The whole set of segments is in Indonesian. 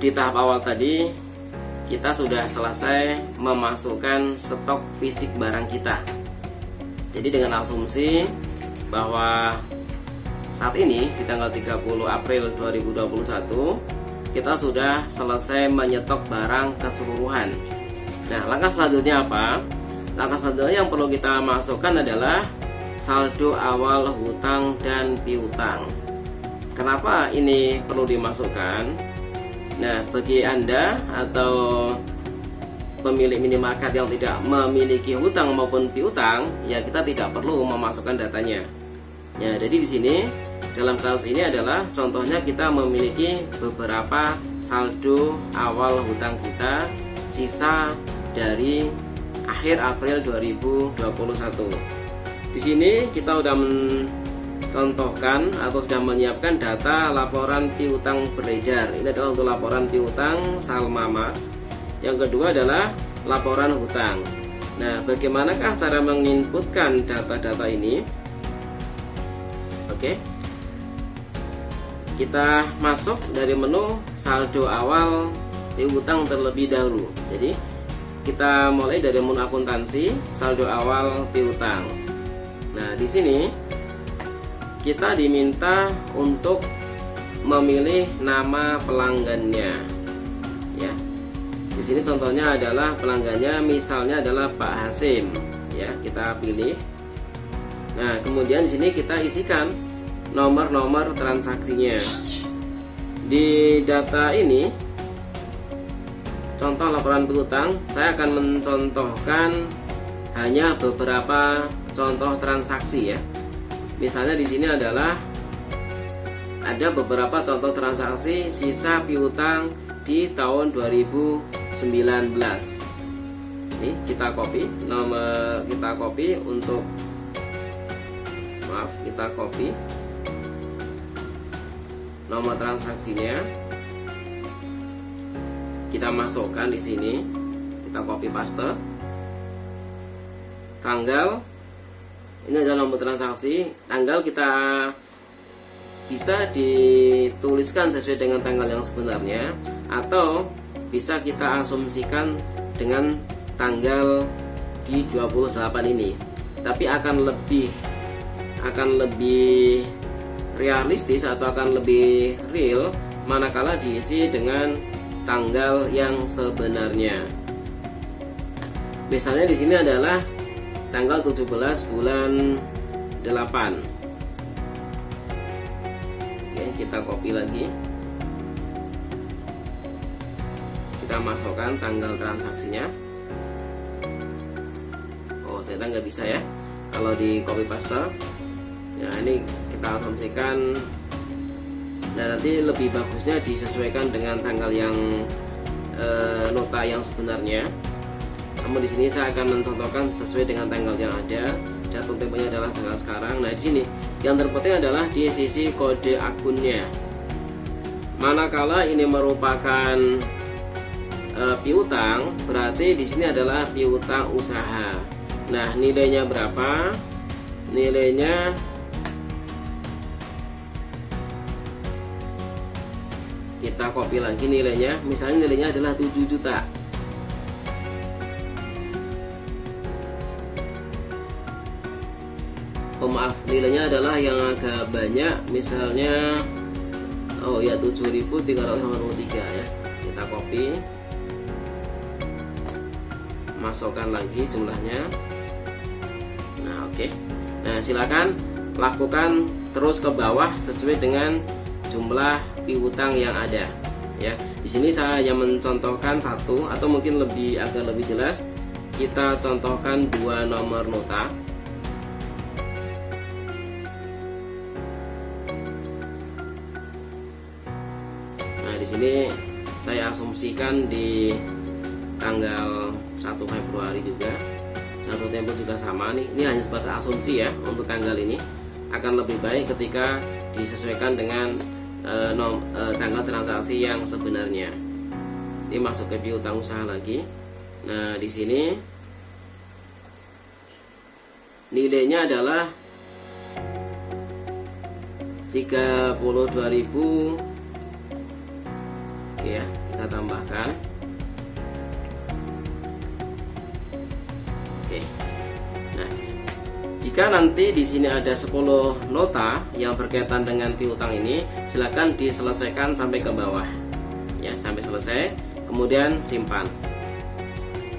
di tahap awal tadi kita sudah selesai memasukkan stok fisik barang kita. Jadi dengan asumsi bahwa saat ini di tanggal 30 April 2021 kita sudah selesai menyetok barang keseluruhan. Nah, langkah selanjutnya apa? Langkah selanjutnya yang perlu kita masukkan adalah saldo awal hutang dan piutang. Kenapa ini perlu dimasukkan? Nah, bagi Anda atau pemilik minimarket yang tidak memiliki hutang maupun piutang, ya kita tidak perlu memasukkan datanya. Ya, jadi di sini dalam kasus ini adalah contohnya kita memiliki beberapa saldo awal hutang kita sisa dari akhir April 2021. Di sini kita sudah mencontohkan atau sudah menyiapkan data laporan piutang beredar. Ini adalah untuk laporan piutang Salmama. Yang kedua adalah laporan hutang. Nah, bagaimanakah cara menginputkan data-data ini? Oke. Kita masuk dari menu saldo awal piutang terlebih dahulu. Jadi kita mulai dari menu akuntansi, saldo awal piutang. Nah, di sini kita diminta untuk memilih nama pelanggannya. Ya. Di sini contohnya adalah pelanggannya misalnya adalah Pak Hasim. Ya, kita pilih. Nah, kemudian di sini kita isikan nomor-nomor transaksinya. Di data ini, contoh laporan piutang, saya akan mencontohkan hanya beberapa contoh transaksi ya. Misalnya di sini adalah ada beberapa contoh transaksi sisa piutang di tahun 2019. Ini kita copy untuk kita copy nomor transaksinya, kita masukkan di sini, kita copy paste. Tanggal, ini adalah nomor transaksi. Tanggal kita bisa dituliskan sesuai dengan tanggal yang sebenarnya, atau bisa kita asumsikan dengan tanggal di 28 ini. Tapi akan lebih realistis atau akan lebih real manakala diisi dengan tanggal yang sebenarnya. Misalnya di sini adalah tanggal 17 bulan 8. Oke, kita copy lagi. Kita masukkan tanggal transaksinya. Oh, ternyata nggak bisa ya kalau di copy paste. Ya, ini kita asumsikan, dan nanti lebih bagusnya disesuaikan dengan tanggal yang nota yang sebenarnya. Namun di sini saya akan mencontohkan sesuai dengan tanggal yang ada. Jatuh temponya adalah tanggal sekarang. Nah, di sini yang terpenting adalah di sisi kode akunnya. Manakala ini merupakan piutang, berarti di sini adalah piutang usaha. Nah, nilainya berapa? Nilainya kita copy lagi nilainya, misalnya nilainya adalah 7 juta. Oh maaf, nilainya adalah yang agak banyak, misalnya 7.383 ya. Kita copy, masukkan lagi jumlahnya. Nah, oke. Nah, silakan lakukan terus ke bawah sesuai dengan jumlah piutang yang ada ya. Di sini saya hanya mencontohkan satu, atau mungkin agak lebih jelas kita contohkan 2 nomor nota. Nah, di sini saya asumsikan di tanggal 1 Februari juga. Jatuh tempo juga sama nih. Ini hanya sebatas asumsi ya untuk tanggal ini. Akan lebih baik ketika disesuaikan dengan tanggal transaksi yang sebenarnya. Ini masuk ke piutang usaha lagi. Nah, di sini nilainya adalah 32.000. Oke ya, kita tambahkan. Oke. Nah, jika nanti di sini ada 10 nota yang berkaitan dengan piutang ini, silakan diselesaikan sampai ke bawah. Ya, sampai selesai, kemudian simpan.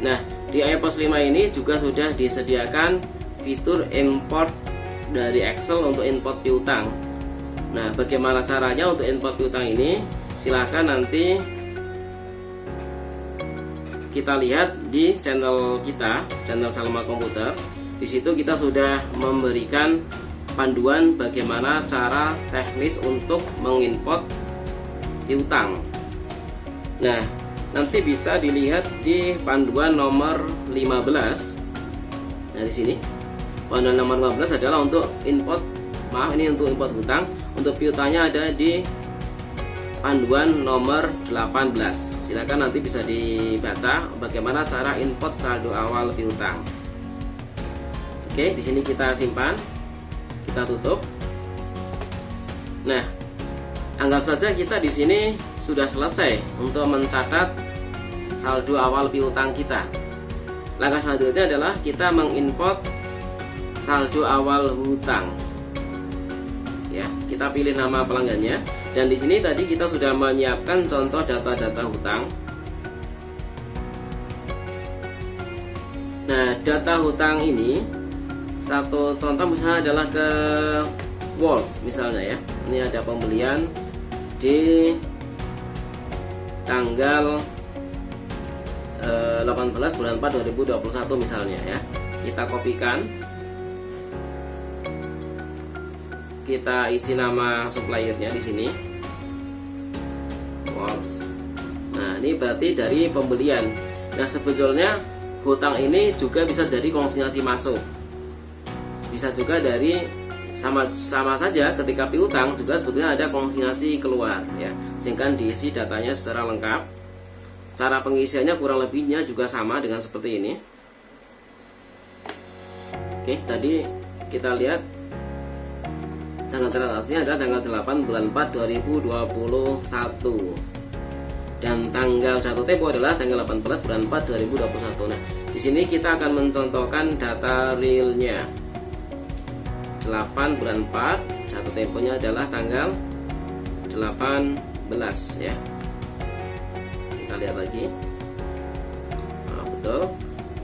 Nah, di iPOS 5 ini juga sudah disediakan fitur import dari Excel untuk import piutang. Nah, bagaimana caranya untuk import piutang ini? Silahkan nanti kita lihat di channel kita, channel Salma Komputer. Di situ kita sudah memberikan panduan bagaimana cara teknis untuk mengimport piutang. Nah, nanti bisa dilihat di panduan nomor 15. Nah, di sini panduan nomor 15 adalah untuk import, ini untuk import hutang. Untuk piutangnya ada di panduan nomor 18. Silakan nanti bisa dibaca bagaimana cara import saldo awal piutang. Oke, di sini kita simpan, kita tutup. Nah, anggap saja kita di sini sudah selesai untuk mencatat saldo awal piutang kita. Langkah selanjutnya adalah kita mengimport saldo awal hutang. Ya, kita pilih nama pelanggannya. Dan di sini tadi kita sudah menyiapkan contoh data-data hutang. Nah, data hutang ini satu contoh misalnya adalah ke Walls misalnya ya. Ini ada pembelian di tanggal 18 bulan 4 2021 misalnya ya. Kita kopikan. Kita isi nama suppliernya di sini. Walls. Nah, ini berarti dari pembelian. Nah, sebetulnya hutang ini juga bisa dari konsinyasi masuk. Bisa juga dari sama saja ketika piutang juga sebetulnya ada konsinyasi keluar ya. Sehingga diisi datanya secara lengkap. Cara pengisiannya kurang lebihnya juga sama dengan seperti ini. Oke, tadi kita lihat tanggal transaksinya adalah tanggal 8 bulan 4 2021. Dan tanggal jatuh tempo adalah tanggal 18 bulan 4 2021. Nah, di sini kita akan mencontohkan data realnya. 8 bulan 4, jatuh temponya adalah tanggal 18 ya. Kita lihat lagi. Nah, betul.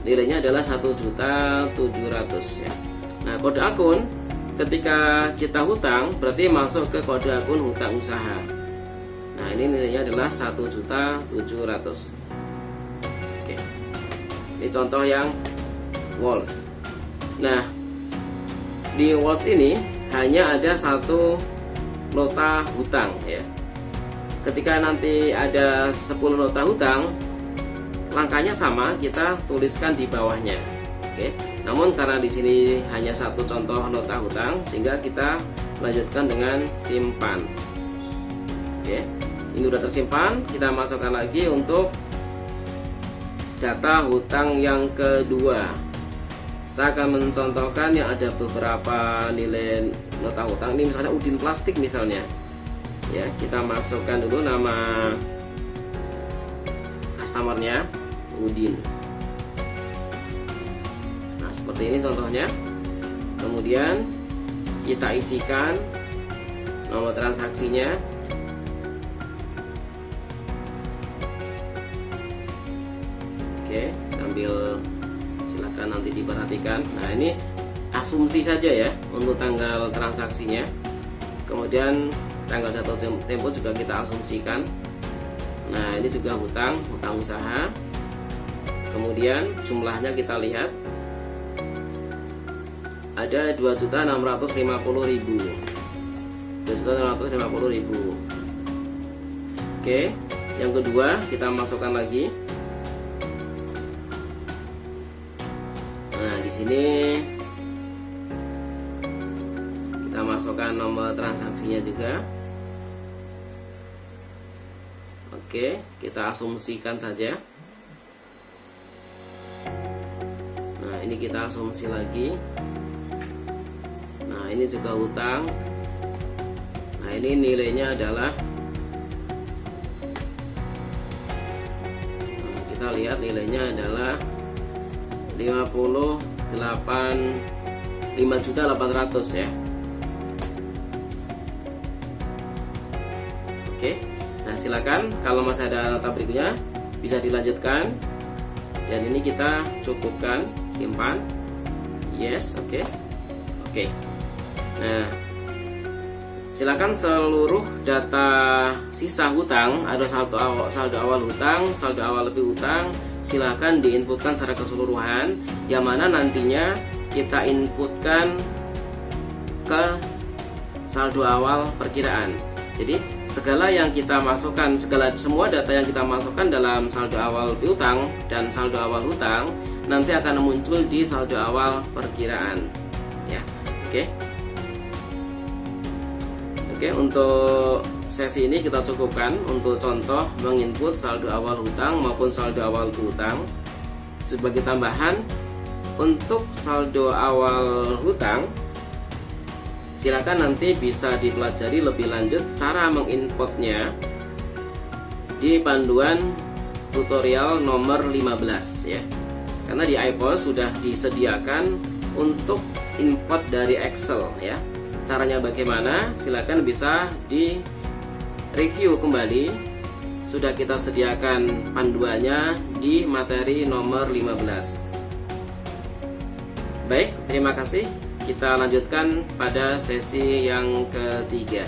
Nilainya adalah 1.700.000 ya. Nah, kode akun ketika kita hutang berarti masuk ke kode akun hutang usaha. Nah, ini nilainya adalah 1.700.000. Oke. Ini contoh yang Walls. Nah, di Walls ini hanya ada satu nota hutang ya. Ketika nanti ada 10 nota hutang, langkahnya sama, kita tuliskan di bawahnya. Oke. Namun karena di sini hanya satu contoh nota hutang, sehingga kita lanjutkan dengan simpan. Oke, ini sudah tersimpan. Kita masukkan lagi untuk data hutang yang kedua. Saya akan mencontohkan yang ada beberapa nilai nota hutang. Ini misalnya Udin Plastik misalnya. Ya, kita masukkan dulu nama customernya Udin. Seperti ini contohnya. Kemudian kita isikan nomor transaksinya. Oke, sambil silakan nanti diperhatikan. Nah, ini asumsi saja ya untuk tanggal transaksinya. Kemudian tanggal jatuh tempo juga kita asumsikan. Nah, ini juga hutang usaha. Kemudian jumlahnya kita lihat ada 2.650.000. 2.650.000. Oke, yang kedua kita masukkan lagi. Nah, di sini kita masukkan nomor transaksinya juga. Oke, kita asumsikan saja. Nah, ini kita asumsi lagi. Nah, ini juga hutang. Nah, ini nilainya adalah kita lihat nilainya adalah 5.800.000 ya. Oke, nah silakan kalau masih ada data berikutnya bisa dilanjutkan. Dan ini kita cukupkan, simpan, yes, oke. Nah, silakan seluruh data sisa hutang, ada saldo awal hutang, saldo awal lebih hutang, silakan diinputkan secara keseluruhan, yang mana nantinya kita inputkan ke saldo awal perkiraan. Jadi segala yang kita masukkan, semua data yang kita masukkan dalam saldo awal piutang dan saldo awal hutang nanti akan muncul di saldo awal perkiraan. Ya, oke. Untuk sesi ini kita cukupkan untuk contoh menginput saldo awal hutang maupun saldo awal piutang. Sebagai tambahan, untuk saldo awal hutang, silakan nanti bisa dipelajari lebih lanjut cara menginputnya di panduan tutorial nomor 15 ya. Karena di iPost sudah disediakan untuk input dari Excel ya. Caranya bagaimana? Silakan bisa di review kembali. Sudah kita sediakan panduannya di materi nomor 15. Baik, terima kasih. Kita lanjutkan pada sesi yang ketiga.